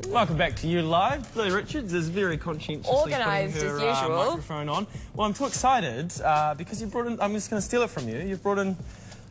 Welcome back to You Live. Lily Richards is very conscientiously organised putting her as usual. microphone on. Well, I'm too excited because you brought in, I'm just going to steal it from you, you've brought in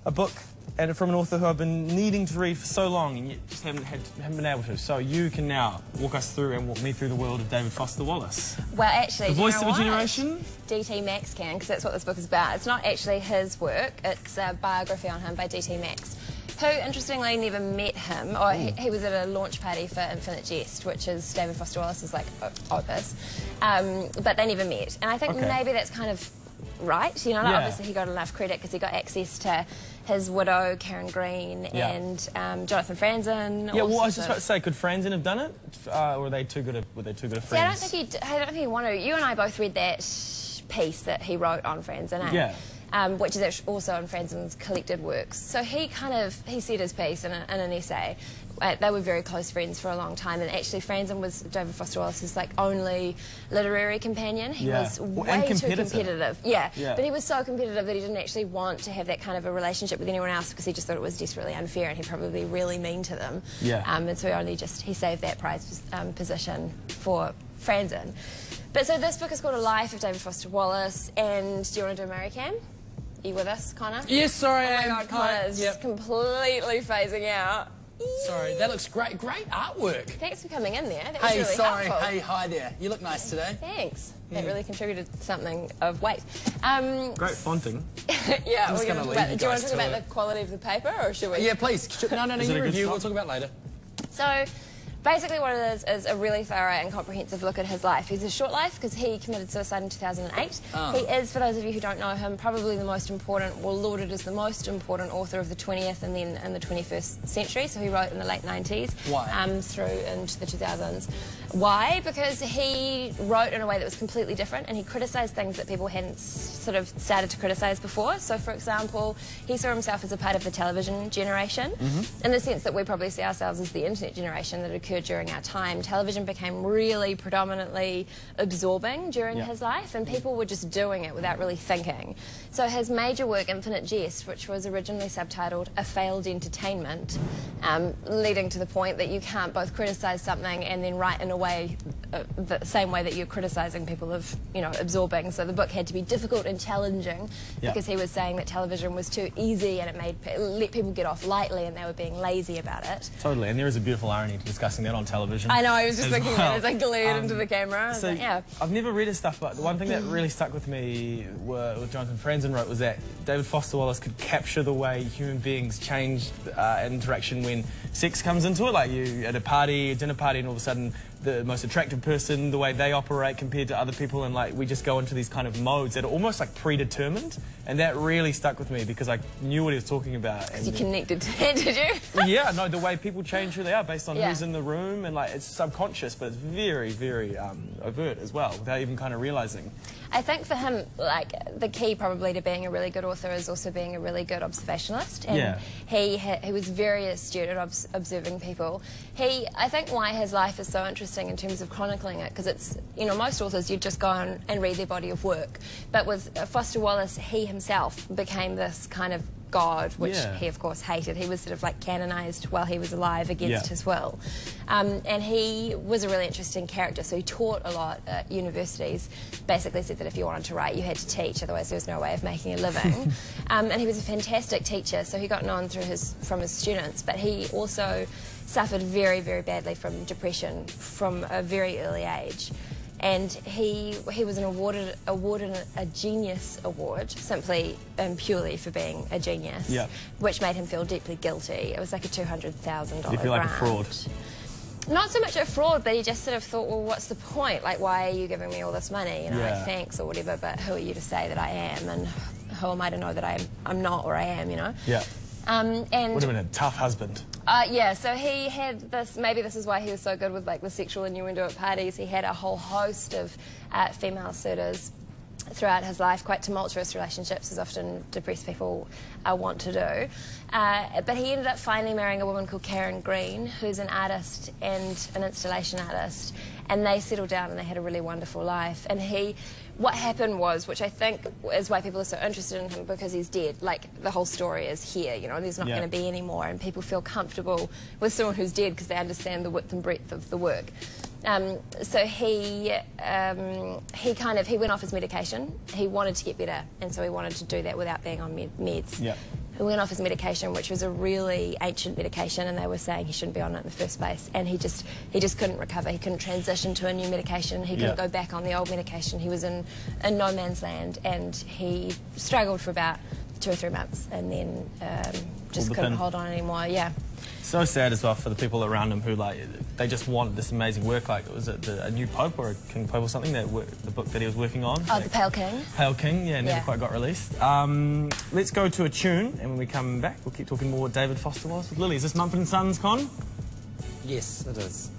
a book and from an author who I've been needing to read for so long and yet just haven't been able to. So you can now walk us through and walk me through the world of David Foster Wallace. Well, actually, The Voice of a Generation? D.T. Max can, because that's what this book is about. It's not actually his work, it's a biography on him by D.T. Max, who, interestingly, never met him, or he was at a launch party for Infinite Jest, which is David Foster Wallace's, like, opus, but they never met. And I think maybe that's kind of right, you know, like, obviously he got enough credit because he got access to his widow, Karen Green, and Jonathan Franzen. Yeah, well, I was just about to say, could Franzen have done it? Or were they too good at friends? See, I don't think he wanted to. You and I both read that piece that he wrote on Franzen, which is actually also in Franzen's collected works. So he said his piece in an essay. They were very close friends for a long time, and actually Franzen was David Foster Wallace's only literary companion. He was way too competitive. But he was so competitive that he didn't actually want to have that kind of a relationship with anyone else because he just thought it was desperately unfair and he'd probably really mean to them. And so he saved that prize position for Franzen. But so this book is called A Life of David Foster Wallace, and do you want to do a Mary Cam? Are you with us, Connor? Yes, sorry, I am. Oh my God, Connor is just completely phasing out. Sorry, that looks great. Great artwork. Thanks for coming in there. That was really helpful. Hey, hi there. You look nice today. Thanks. That really contributed to something of weight. Great fonting. Yeah, we're going to leave you do you want guys to talk to about it. the quality of the paper, or should we? Yeah, please. No, you review. We'll talk about it later. So, basically what it is a really thorough and comprehensive look at his life. He's a short life because he committed suicide in 2008. He is, for those of you who don't know him, probably the most important, well, lauded as the most important author of the 20th and then in the 21st century. So he wrote in the late 90s. Why? Through into the 2000s. Why? Because he wrote in a way that was completely different, and he criticised things that people hadn't sort of started to criticise before. So, for example, he saw himself as a part of the television generation, in the sense that we probably see ourselves as the internet generation that occurred during our time. Television became really predominantly absorbing during his life, and people were just doing it without really thinking. So his major work, Infinite Jest, which was originally subtitled A Failed Entertainment, leading to the point that you can't both criticise something and then write in a way, the same way that you're criticising people of, absorbing. So the book had to be difficult and challenging because he was saying that television was too easy and it let people get off lightly and they were being lazy about it. Totally, and there is a beautiful irony to discussing that on television. I know, I was just thinking that as I glared into the camera. So, I've never read his stuff, but the one thing that really stuck with me, what Jonathan Franzen wrote, was that David Foster Wallace could capture the way human beings change interaction when sex comes into it. Like you at a dinner party, and all of a sudden the most attractive person, the way they operate compared to other people, and we just go into these kind of modes that are almost predetermined, and that really stuck with me because I knew what he was talking about. Because you connected to that, did you? Yeah, no, the way people change who they are based on who's in the room, and it's subconscious, but it's very, very overt as well, without even kind of realising. I think for him, the key probably to being a really good author is also being a really good observationalist. And he was very astute at observing people. I think why his life is so interesting in terms of chronicling it, because it's, most authors, you just go on and read their body of work. But with Foster Wallace, he himself became this kind of God, which he of course hated. He was sort of canonised while he was alive against his will. And he was a really interesting character, so he taught a lot at universities. Basically said that if you wanted to write, you had to teach, otherwise there was no way of making a living. And he was a fantastic teacher, so he got known from his students, but he also suffered very, very badly from depression from a very early age. And he was awarded a Genius Award, simply and purely for being a genius, which made him feel deeply guilty. It was like a $200,000 Did you feel like a fraud? Not so much a fraud, but he just sort of thought, well, what's the point? Why are you giving me all this money? Thanks or whatever, but who are you to say that I am? And who am I to know that I'm not or I am, Yeah. And would have been a tough husband. So he had this, maybe this is why he was so good with the sexual innuendo at parties. He had a whole host of female suitors throughout his life, quite tumultuous relationships, as often depressed people want to do. But he ended up finally marrying a woman called Karen Green, who's an artist and an installation artist, and they settled down and they had a really wonderful life. And what happened was, which I think is why people are so interested in him, because he's dead. Like, the whole story is here, you know, there's not going to be any more, and people feel comfortable with someone who's dead because they understand the width and breadth of the work. So he went off his medication. He wanted to get better, and so he wanted to do that without being on meds. Yep. He went off his medication, which was a really ancient medication, and they were saying he shouldn't be on it in the first place. And he just couldn't recover. He couldn't transition to a new medication. He couldn't go back on the old medication. He was in no man's land, and he struggled for about 2 or 3 months, and then just couldn't hold on anymore. Yeah. So sad as well for the people around him who, like, they just wanted this amazing work. Like, was it a new Pope or a King Pope or something, the book that he was working on? Oh, The Pale King. Pale King, yeah, never quite got released. Let's go to a tune, and when we come back, we'll keep talking more David Foster Wallace with Lily. Is this Mumford & Sons, Con? Yes, it is.